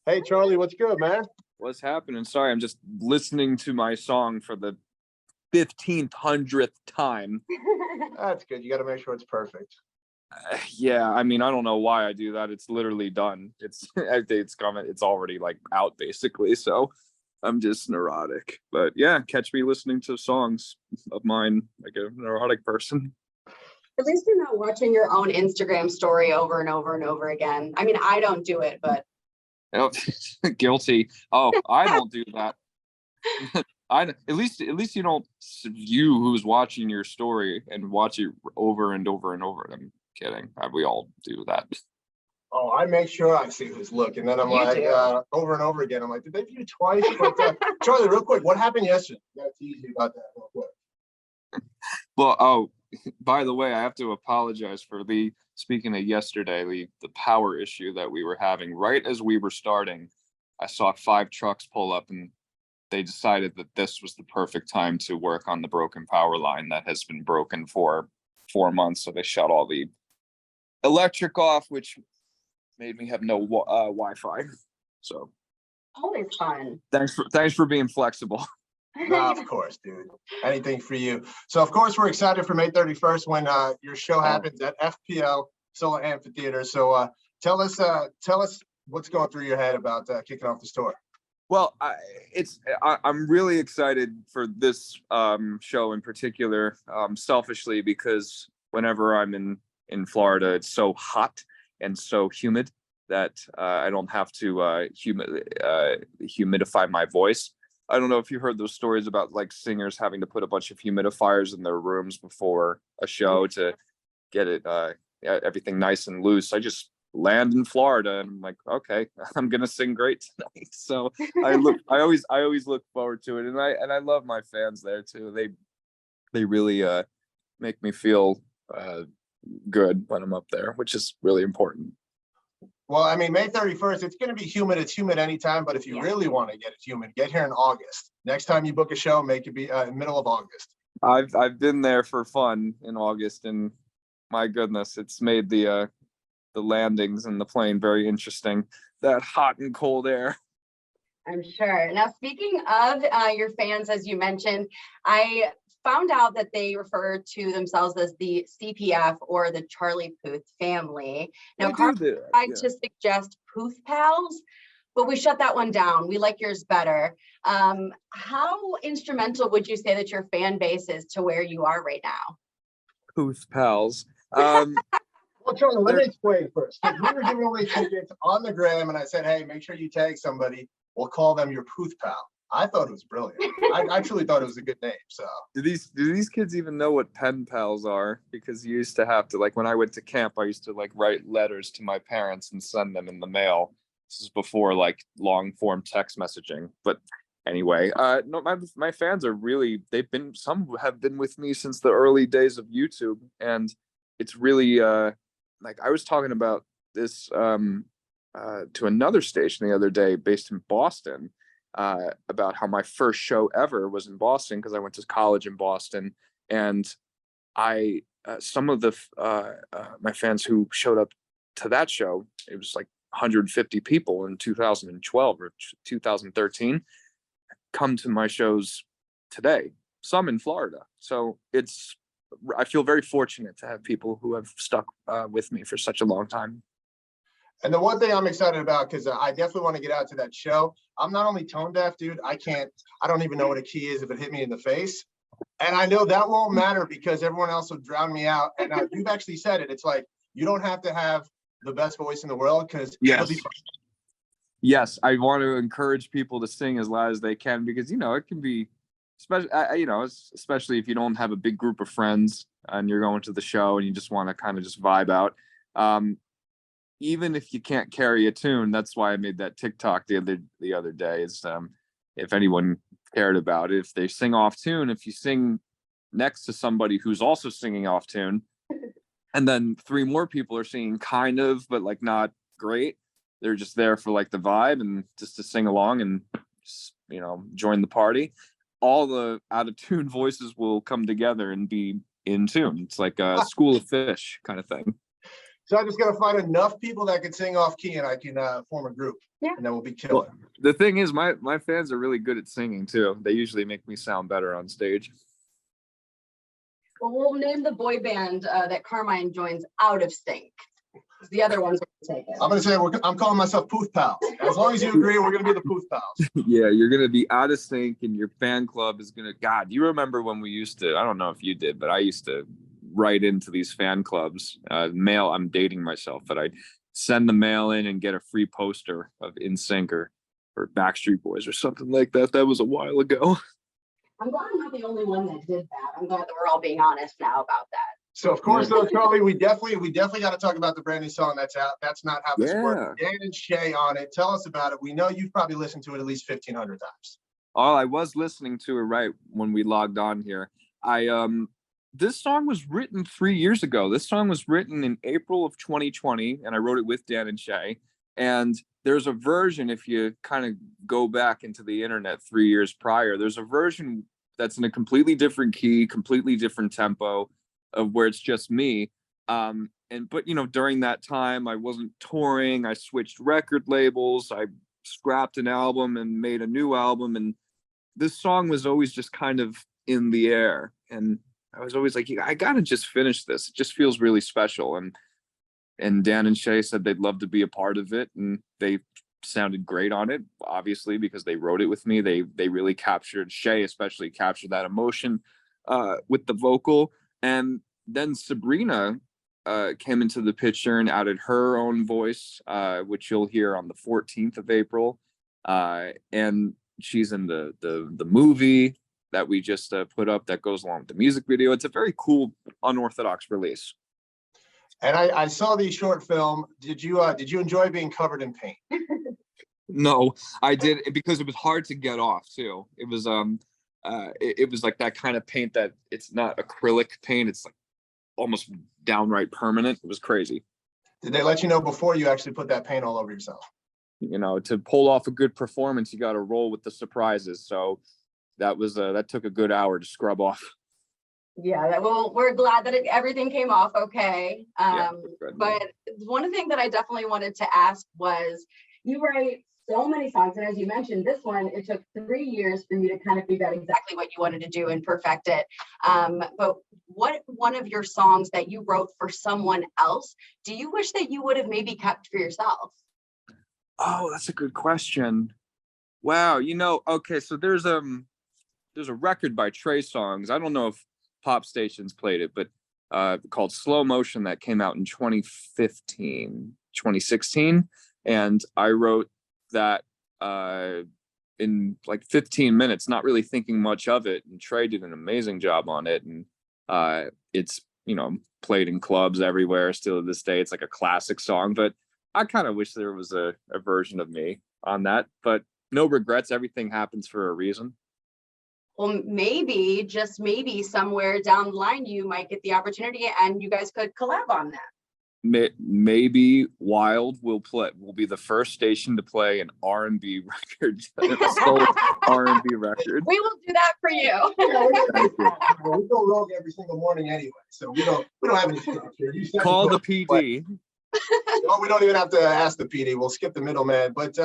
Hey Charlie, what's good, man? What's happening? Sorry, I'm just listening to my song for the 1500th time. That's good. You got to make sure it's perfect. Yeah, I mean, I don't know why I do that. It's literally done. It's coming. It's already like out basically. So I'm just neurotic. But yeah, catch me listening to songs of mine like a neurotic person. At least you're not watching your own Instagram story over and over and over again. I mean, I don't do it, but Oh, guilty. Oh, I don't do that. At least you don't view who's watching your story and watch it over and over and over. I'm kidding. We all do that. Oh, I make sure I see who's looking. Then I'm You like, do. over and over again. I'm like, did they view twice? But, Charlie, real quick, what happened yesterday? You got to tease me about that real quick. Well, oh, by the way, I have to apologize for speaking of yesterday, the power issue that we were having. Right as we were starting, I saw 5 trucks pull up and they decided that this was the perfect time to work on the broken power line that has been broken for 4 months. So they shut all the electric off, which made me have no Wi-Fi. So always fun. thanks for being flexible. Nah, of course, dude. Anything for you. So, of course, we're excited for May 31st when your show happens at FPL Solar Amphitheater. So, tell us what's going through your head about kicking off the tour. Well, I'm really excited for this show in particular, selfishly, because whenever I'm in Florida, it's so hot and so humid that I don't have to humidify my voice. I don't know if you heard those stories about like singers having to put a bunch of humidifiers in their rooms before a show to get it everything nice and loose. I just land in Florida and I'm like, okay, I'm gonna sing great tonight. So I always look forward to it, and I love my fans there too. They really make me feel good when I'm up there, which is really important. Well, I mean, May 31st, it's going to be humid. It's humid anytime, but if you really want to get it humid, get here in August. Next time you book a show, make it be middle of August. I've been there for fun in August, and my goodness, it's made the landings and the plane very interesting. That hot and cold air. I'm sure. Now, speaking of your fans, as you mentioned, I found out that they refer to themselves as the CPF or the Charlie Puth family. Now, Carmine tried to suggest Puth pals, but we shut that one down. We like yours better. How instrumental would you say that your fan base is to where you are right now? Puth pals. Well, Charlie, let me explain first. We were giving away tickets on the gram, and I said, hey, make sure you tag somebody. We'll call them your Puth pal. I thought it was brilliant. I truly thought it was a good name. So do these kids even know what pen pals are? Because you used to have to, like, when I went to camp, I used to like write letters to my parents and send them in the mail. This is before like long form text messaging. But anyway, no, my fans are really, some have been with me since the early days of YouTube, and it's really like I was talking about this to another station the other day based in Boston, about how my first show ever was in Boston because I went to college in Boston, and I some of the my fans who showed up to that show, it was like 150 people in 2012 or 2013, come to my shows today, some in Florida. So I feel very fortunate to have people who have stuck with me for such a long time. And the one thing I'm excited about, because I definitely want to get out to that show. I'm not only tone deaf, dude. I don't even know what a key is if it hit me in the face. And I know that won't matter because everyone else will drown me out. And you've actually said it. It's like, you don't have to have the best voice in the world because it'll be fun. Yes, I want to encourage people to sing as loud as they can because, it can be, especially if you don't have a big group of friends and you're going to the show and you just want to kind of just vibe out. Even if you can't carry a tune, that's why I made that TikTok the other day. Is if anyone cared about it, if they sing off tune, if you sing next to somebody who's also singing off tune, and then 3 more people are singing kind of, but like not great. They're just there for like the vibe and just to sing along and just, join the party. All the out of tune voices will come together and be in tune. It's like a school of fish kind of thing. So I just got to find enough people that can sing off key, and I can form a group. Yeah. And then we'll be killer. Well, the thing is, my fans are really good at singing too. They usually make me sound better on stage. Well, we'll name the boy band that Carmine joins Out of Sync. The other ones are taken. I'm going to say I'm calling myself Puth Pals. As long as you agree, we're going to be the Puth Pals. Yeah, you're gonna be out of sync, and your fan club is gonna. God, you remember when we used to? I don't know if you did, but I used to write into these fan clubs. Mail. I'm dating myself, but I'd send the mail in and get a free poster of NSYNC or Backstreet Boys or something like that. That was a while ago. I'm glad I'm not the only one that did that. I'm glad that we're all being honest now about that. So of course, though, Charlie, we definitely got to talk about the brand new song that's out. That's Not How This Works. Dan and Shay on it. Tell us about it. We know you've probably listened to it at least 1,500 times. Oh, I was listening to it right when we logged on here. This song was written 3 years ago. This song was written in April of 2020, and I wrote it with Dan and Shay. And there's a version, if you kind of go back into the internet 3 years prior, there's a version that's in a completely different key, completely different tempo, of where it's just me. But you know, during that time I wasn't touring. I switched record labels. I scrapped an album and made a new album. And this song was always just kind of in the air. And I was always like, I gotta just finish this. It just feels really special. And Dan and Shay said they'd love to be a part of it. And they sounded great on it, obviously, because they wrote it with me. They really captured, Shay especially captured that emotion with the vocal. And then Sabrina came into the picture and added her own voice, which you'll hear on the 14th of April. And she's in the movie that we just put up that goes along with the music video. It's a very cool, unorthodox release. And I saw the short film. Did you enjoy being covered in paint? No, I did, because it was hard to get off too. It was it was like that kind of paint that it's not acrylic paint. It's like almost downright permanent. It was crazy. Did they let you know before you actually put that paint all over yourself? You know, to pull off a good performance, you got to roll with the surprises. So that was that took a good hour to scrub off. Yeah, well, we're glad that everything came off okay. But one thing that I definitely wanted to ask was, you write so many songs, and as you mentioned, this one, it took 3 years for you to kind of figure out exactly what you wanted to do and perfect it. But what one of your songs that you wrote for someone else do you wish that you would have maybe kept for yourself? Oh, that's a good question. Wow, you know, okay, so there's a record by Trey Songs. I don't know if pop stations played it, but called Slow Motion, that came out in 2016, and I wrote that in like 15 minutes, not really thinking much of it, and Trey did an amazing job on it. And it's, you know, played in clubs everywhere still to this day. It's like a classic song, but I kind of wish there was a version of me on that, but no regrets. Everything happens for a reason. Well, maybe, just maybe, somewhere down the line you might get the opportunity and you guys could collab on that. Maybe Wild will be the first station to play an R&B record, R&B record. We will do that for you. Well, we go rogue every single morning anyway, so we don't have any secrets here. Call the PD. No, we don't even have to ask the PD. We'll skip the middleman. But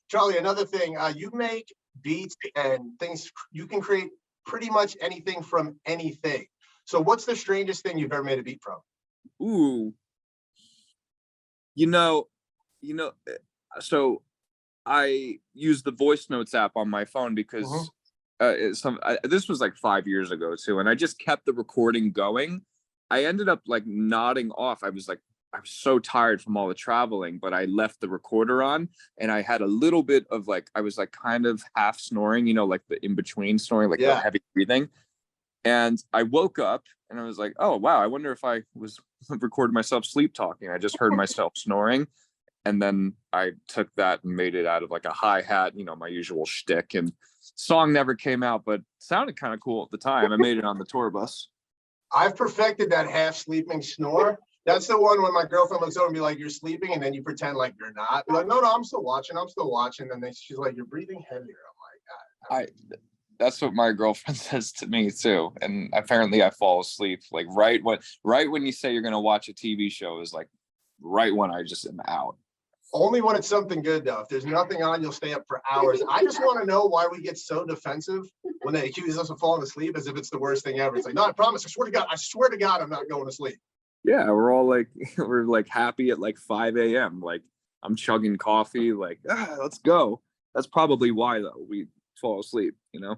Charlie, another thing, you make beats and things. You can create pretty much anything from anything. So what's the strangest thing you've ever made a beat from? Ooh. You know, so I use the voice notes app on my phone because this was like 5 years ago too, and I just kept the recording going. I ended up like nodding off. I was so tired from all the traveling, but I left the recorder on, and I had a little bit of like, I was like kind of half snoring, you know, like the in between snoring, like the heavy breathing. And I woke up and I was like, oh, wow, I wonder if I was recording myself sleep talking. I just heard myself snoring. And then I took that and made it out of like a hi-hat, you know, my usual shtick. And song never came out, but sounded kind of cool at the time. I made it on the tour bus. I've perfected that half sleeping snore. That's the one when my girlfriend looks over and be like, you're sleeping, and then you pretend like you're not. Be like, no, I'm still watching. And then she's like, you're breathing heavier. I'm like, that's what my girlfriend says to me too. And apparently I fall asleep like right when you say you're gonna watch a TV show is like right when I just am out. Only when it's something good though. If there's nothing on, you'll stay up for hours. I just want to know why we get so defensive when they accuse us of falling asleep as if it's the worst thing ever. It's like, no, I promise, I swear to God, I'm not going to sleep. Yeah, we're all like, we're like happy at like 5 a.m. Like I'm chugging coffee, like, let's go. That's probably why though we fall asleep, you know?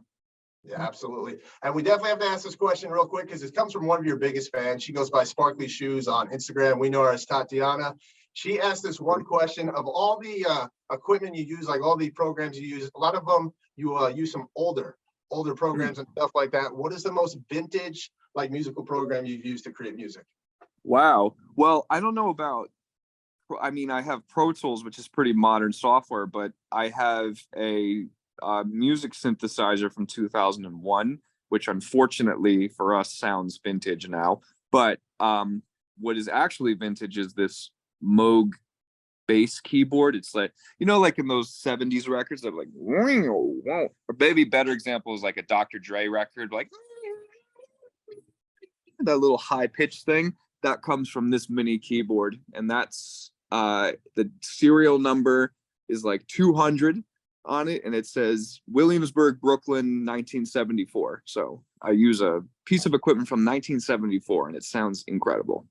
Yeah, absolutely. And we definitely have to ask this question real quick because it comes from one of your biggest fans. She goes by Sparkly Shoes on Instagram. We know her as Tatiana. She asked this one question: of all the equipment you use, like all the programs you use, a lot of them you use some older programs and stuff like that. What is the most vintage like musical program you've used to create music? Wow. Well, I don't know about, I mean, I have Pro Tools, which is pretty modern software, but I have a music synthesizer from 2001, which unfortunately for us sounds vintage now. But what is actually vintage is this Moog bass keyboard. It's like, you know, like in those 70s records that like, or maybe better example is like a Dr. Dre record, like that little high pitched thing that comes from this mini keyboard. And that's the serial number is like 200 on it, and it says Williamsburg, Brooklyn, 1974. So I use a piece of equipment from 1974 and it sounds incredible.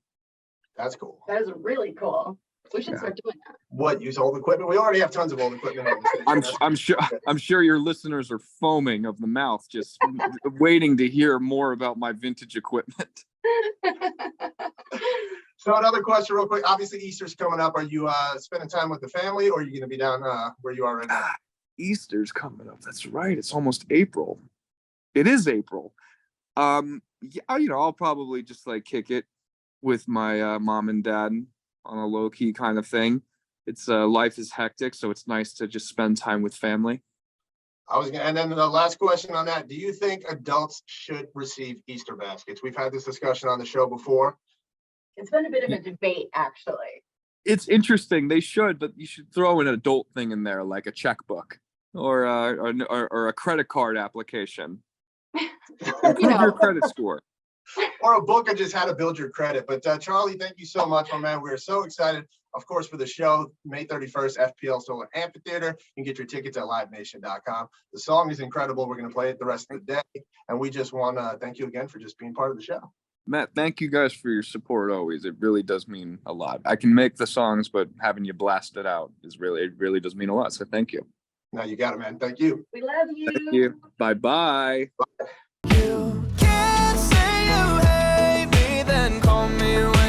That's cool. That is really cool. We should start doing that. What, use old equipment? We already have tons of old equipment on the station. I'm sure your listeners are foaming of the mouth, just waiting to hear more about my vintage equipment. So another question real quick. Obviously Easter's coming up. Are you spending time with the family, or are you going to be down where you are right now? Easter's coming up. That's right. It's almost April. It is April. Yeah, you know, I'll probably just like kick it with my mom and dad on a low key kind of thing. It's life is hectic, so it's nice to just spend time with family. And then the last question on that: do you think adults should receive Easter baskets? We've had this discussion on the show before. It's been a bit of a debate, actually. It's interesting. They should, but you should throw an adult thing in there, like a checkbook or a credit card application. Improve your credit score. Or a book on just how to build your credit. But Charlie, thank you so much, my man. We're so excited, of course, for the show, May 31st, FPL Solar Amphitheater. You can get your tickets at livenation.com. The song is incredible. We're going to play it the rest of the day. And we just want to thank you again for just being part of the show. Matt, thank you guys for your support always. It really does mean a lot. I can make the songs, but having you blast it out it really does mean a lot. So thank you. No, you got it, man. Thank you. We love you. Thank you. Bye-bye. You can't say you hate me, then call me when